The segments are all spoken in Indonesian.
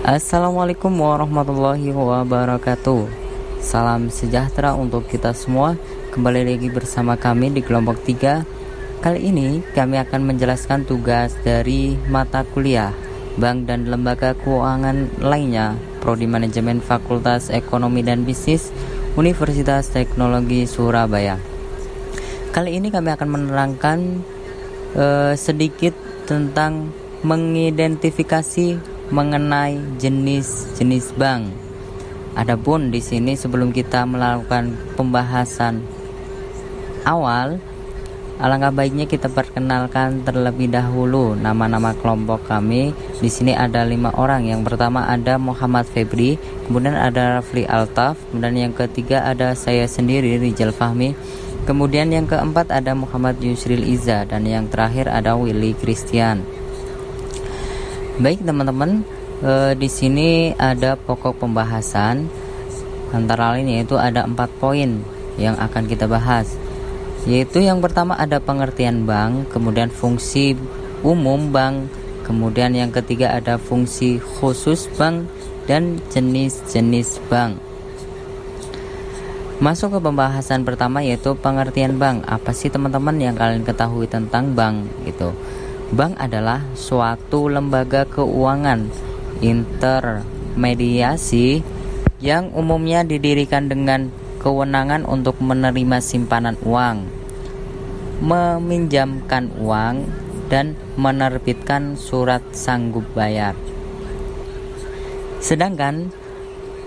Assalamualaikum warahmatullahi wabarakatuh. Salam sejahtera untuk kita semua. Kembali lagi bersama kami di kelompok 3. Kali ini kami akan menjelaskan tugas dari mata kuliah Bank dan Lembaga Keuangan lainnya, Prodi Manajemen Fakultas Ekonomi dan Bisnis Universitas Teknologi Surabaya. Kali ini kami akan menerangkan sedikit tentang mengidentifikasi mengenai jenis-jenis bank. Adapun di sini sebelum kita melakukan pembahasan awal, alangkah baiknya kita perkenalkan terlebih dahulu nama-nama kelompok kami. Di sini ada 5 orang. Yang pertama ada Muhammad Febri, kemudian ada Rafli Altaf, kemudian yang ketiga ada saya sendiri Rijal Fahmi, kemudian yang keempat ada Muhammad Yusril Iza, dan yang terakhir ada Willy Christian. Baik teman-teman, di sini ada pokok pembahasan, antara lain yaitu ada 4 poin yang akan kita bahas. Yaitu yang pertama ada pengertian bank, kemudian fungsi umum bank, kemudian yang ketiga ada fungsi khusus bank, dan jenis-jenis bank. Masuk ke pembahasan pertama yaitu pengertian bank. Apa sih teman-teman yang kalian ketahui tentang bank gitu? Bank adalah suatu lembaga keuangan intermediasi yang umumnya didirikan dengan kewenangan untuk menerima simpanan uang, meminjamkan uang, dan menerbitkan surat sanggup bayar. Sedangkan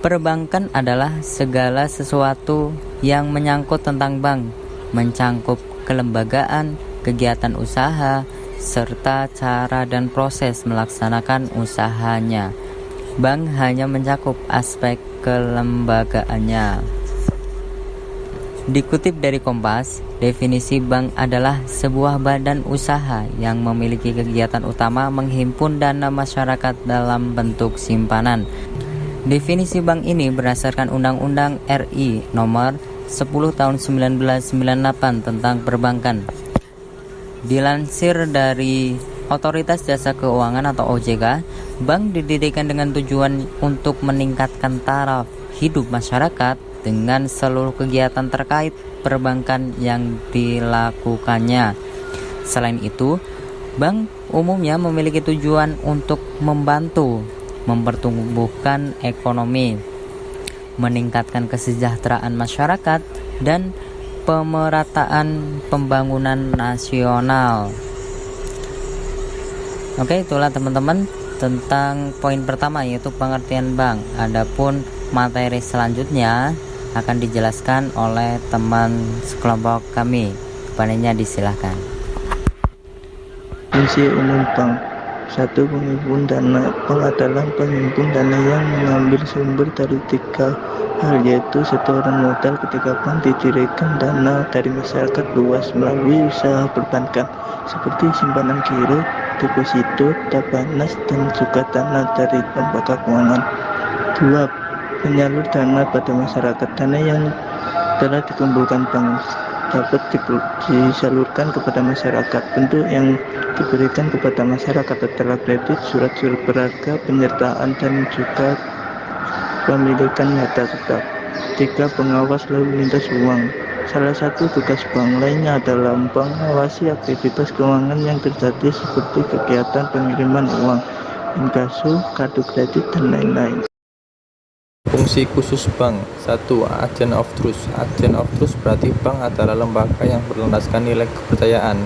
perbankan adalah segala sesuatu yang menyangkut tentang bank, mencangkup kelembagaan, kegiatan usaha, serta cara dan proses melaksanakan usahanya. Bank hanya mencakup aspek kelembagaannya. Dikutip dari Kompas, definisi bank adalah sebuah badan usaha yang memiliki kegiatan utama menghimpun dana masyarakat dalam bentuk simpanan. Definisi bank ini berdasarkan Undang-Undang RI Nomor 10 Tahun 1998 tentang perbankan. Dilansir dari Otoritas Jasa Keuangan atau OJK, bank didirikan dengan tujuan untuk meningkatkan taraf hidup masyarakat dengan seluruh kegiatan terkait perbankan yang dilakukannya. Selain itu, bank umumnya memiliki tujuan untuk membantu mempertumbuhkan ekonomi, meningkatkan kesejahteraan masyarakat, dan pemerataan pembangunan nasional. Oke, itulah teman-teman tentang poin pertama yaitu pengertian bank. Adapun materi selanjutnya akan dijelaskan oleh teman sekelompok kami. Kepadanya disilahkan. Fungsi umum bank. 1. Penghimpun dana. Bank adalah penghimpun dana yang mengambil sumber dari 3 hal, yaitu setoran modal. Ketika bank didirikan, dana dari masyarakat luas melalui usaha perbankan seperti simpanan giro, deposito, tabanas, dan juga dana dari lembaga keuangan. 2. Penyalur dana pada masyarakat. Dana yang telah dikumpulkan bank dapat disalurkan kepada masyarakat. Bentuk yang diberikan kepada masyarakat adalah kredit, surat-surat berharga, penyertaan, dan juga pemilikan harta tetap. 3. Pengawas lalu lintas uang. Salah satu tugas bank lainnya adalah mengawasi aktivitas keuangan yang terjadi seperti kegiatan pengiriman uang, inkaso, kartu kredit, dan lain-lain. Fungsi khusus bank. 1. Agent of Trust. Agent of Trust berarti bank adalah lembaga yang berlandaskan nilai kepercayaan.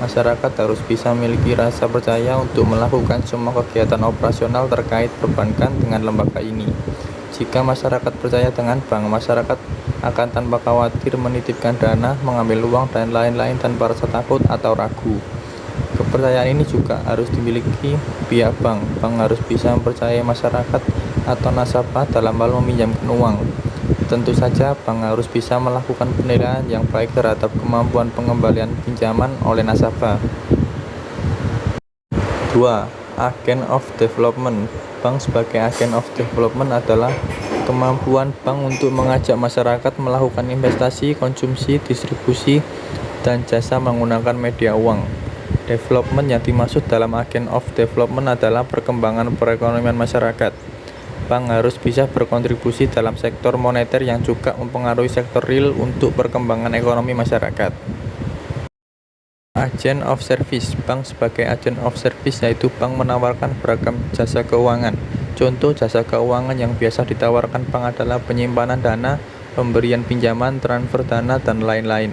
Masyarakat harus bisa memiliki rasa percaya untuk melakukan semua kegiatan operasional terkait perbankan dengan lembaga ini. Jika masyarakat percaya dengan bank, masyarakat akan tanpa khawatir menitipkan dana, mengambil uang, dan lain-lain tanpa rasa takut atau ragu. Kepercayaan ini juga harus dimiliki pihak bank. Bank harus bisa mempercayai masyarakat atau nasabah dalam hal meminjamkan uang. Tentu saja bank harus bisa melakukan penilaian yang baik terhadap kemampuan pengembalian pinjaman oleh nasabah. 2. Agent of Development. Bank sebagai agen of development adalah kemampuan bank untuk mengajak masyarakat melakukan investasi, konsumsi, distribusi, dan jasa menggunakan media uang. Development yang dimaksud dalam agent of development adalah perkembangan perekonomian masyarakat. Bank harus bisa berkontribusi dalam sektor moneter yang juga mempengaruhi sektor real untuk perkembangan ekonomi masyarakat. Agent of service. Bank sebagai agent of service yaitu bank menawarkan beragam jasa keuangan. Contoh jasa keuangan yang biasa ditawarkan bank adalah penyimpanan dana, pemberian pinjaman, transfer dana, dan lain-lain.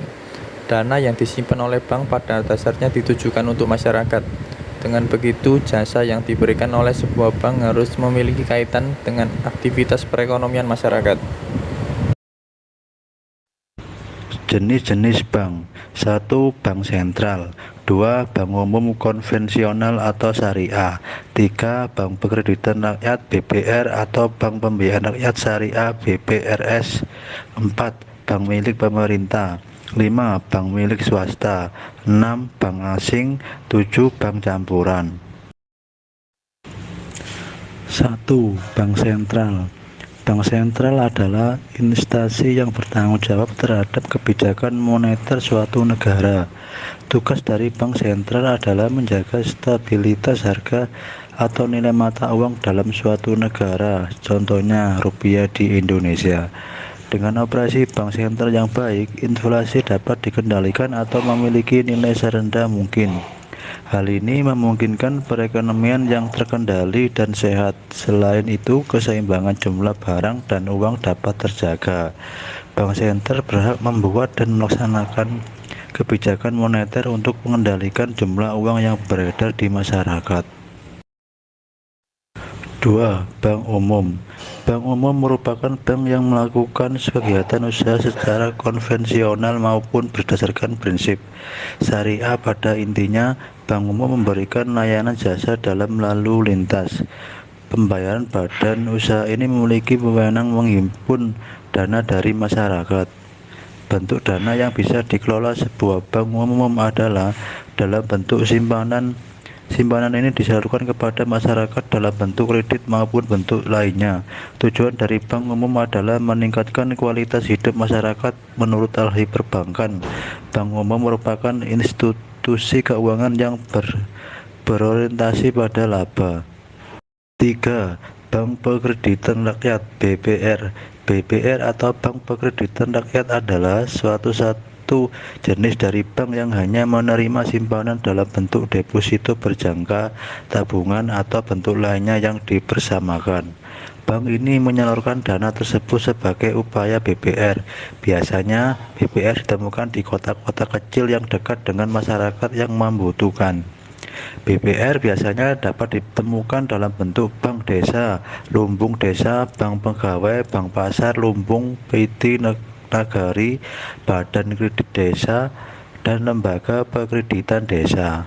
Dana yang disimpan oleh bank pada dasarnya ditujukan untuk masyarakat. Dengan begitu, jasa yang diberikan oleh sebuah bank harus memiliki kaitan dengan aktivitas perekonomian masyarakat. Jenis-jenis bank. 1. Bank sentral. 2. Bank umum konvensional atau syariah. 3. Bank Pekreditan Rakyat BPR atau Bank Pembiayaan Rakyat Syariah BPRS. 4. Bank milik pemerintah. 5. Bank milik swasta. 6. Bank asing. 7. Bank campuran. 1. Bank sentral. Bank sentral adalah instansi yang bertanggung jawab terhadap kebijakan moneter suatu negara. Tugas dari bank sentral adalah menjaga stabilitas harga atau nilai mata uang dalam suatu negara, contohnya rupiah di Indonesia. Dengan operasi bank sentral yang baik, inflasi dapat dikendalikan atau memiliki nilai serendah mungkin. Hal ini memungkinkan perekonomian yang terkendali dan sehat. Selain itu, keseimbangan jumlah barang dan uang dapat terjaga. Bank sentral berhak membuat dan melaksanakan kebijakan moneter untuk mengendalikan jumlah uang yang beredar di masyarakat. 2. Bank umum. Bank umum merupakan bank yang melakukan kegiatan usaha secara konvensional maupun berdasarkan prinsip syariah. Pada intinya, bank umum memberikan layanan jasa dalam lalu lintas pembayaran. Badan usaha ini memiliki wewenang menghimpun dana dari masyarakat. Bentuk dana yang bisa dikelola sebuah bank umum adalah dalam bentuk simpanan. Simpanan ini disalurkan kepada masyarakat dalam bentuk kredit maupun bentuk lainnya. Tujuan dari bank umum adalah meningkatkan kualitas hidup masyarakat menurut ahli perbankan. Bank umum merupakan institusi keuangan yang berorientasi pada laba. 3. Bank Pekreditan Rakyat BPR. BPR atau Bank Pekreditan Rakyat adalah suatu jenis dari bank yang hanya menerima simpanan dalam bentuk deposito berjangka, tabungan, atau bentuk lainnya yang dibersamakan. Bank ini menyalurkan dana tersebut sebagai upaya BPR. Biasanya BPR ditemukan di kota-kota kecil yang dekat dengan masyarakat yang membutuhkan. BPR biasanya dapat ditemukan dalam bentuk bank desa, lumbung desa, bank pegawai, bank pasar, lumbung, PT nagari, badan kredit desa, dan lembaga pekreditan desa.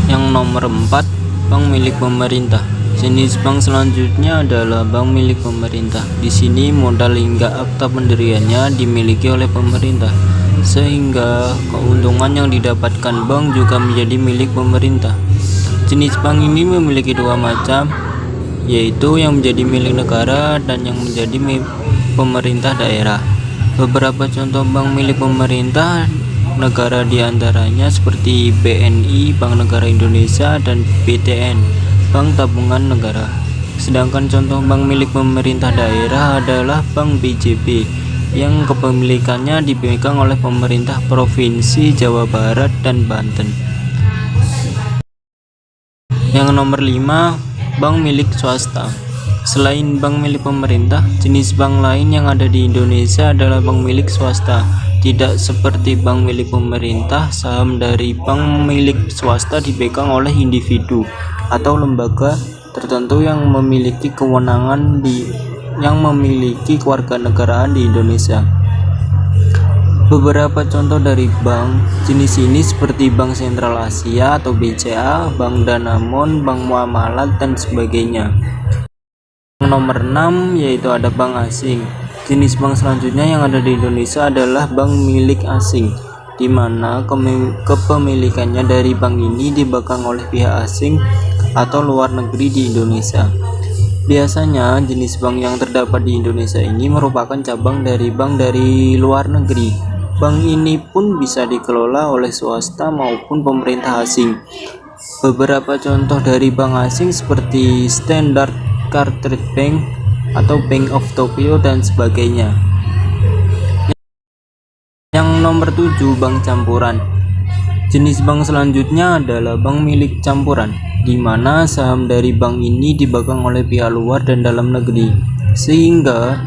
Yang nomor 4, bank milik pemerintah. Jenis bank selanjutnya adalah bank milik pemerintah. Di sini modal hingga akta pendiriannya dimiliki oleh pemerintah, sehingga keuntungan yang didapatkan bank juga menjadi milik pemerintah. Jenis bank ini memiliki dua macam, yaitu yang menjadi milik negara dan yang menjadi pemerintah daerah. Beberapa contoh bank milik pemerintah negara diantaranya seperti BNI, Bank Negara Indonesia, dan BTN, Bank Tabungan Negara. Sedangkan contoh bank milik pemerintah daerah adalah Bank BJB yang kepemilikannya dipegang oleh pemerintah Provinsi Jawa Barat dan Banten. Yang nomor 5, bank milik swasta. Selain bank milik pemerintah, jenis bank lain yang ada di Indonesia adalah bank milik swasta. Tidak seperti bank milik pemerintah, saham dari bank milik swasta dipegang oleh individu atau lembaga tertentu yang memiliki kewenangan yang memiliki kewarganegaraan di Indonesia. Beberapa contoh dari bank jenis ini seperti Bank Sentral Asia atau BCA, Bank Danamon, Bank Muamalat, dan sebagainya. Nomor 6 yaitu ada bank asing. Jenis bank selanjutnya yang ada di Indonesia adalah bank milik asing, di mana kepemilikannya dari bank ini dipegang oleh pihak asing atau luar negeri di Indonesia. Biasanya jenis bank yang terdapat di Indonesia ini merupakan cabang dari bank dari luar negeri. Bank ini pun bisa dikelola oleh swasta maupun pemerintah asing. Beberapa contoh dari bank asing seperti Standard Chartered Bank atau Bank of Tokyo dan sebagainya. Yang nomor 7, bank campuran. Jenis bank selanjutnya adalah bank milik campuran, di mana saham dari bank ini dipegang oleh pihak luar dan dalam negeri, sehingga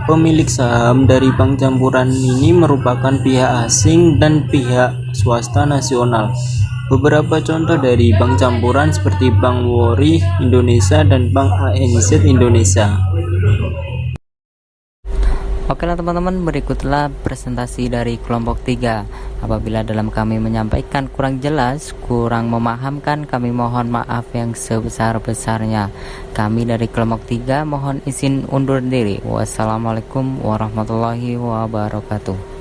pemilik saham dari bank campuran ini merupakan pihak asing dan pihak swasta nasional. Beberapa contoh dari bank campuran seperti Bank Wori Indonesia dan Bank ANZ Indonesia. Oke lah teman-teman, berikutlah presentasi dari kelompok 3. Apabila dalam kami menyampaikan kurang jelas, kurang memahamkan, kami mohon maaf yang sebesar-besarnya. Kami dari kelompok 3 mohon izin undur diri. Wassalamualaikum warahmatullahi wabarakatuh.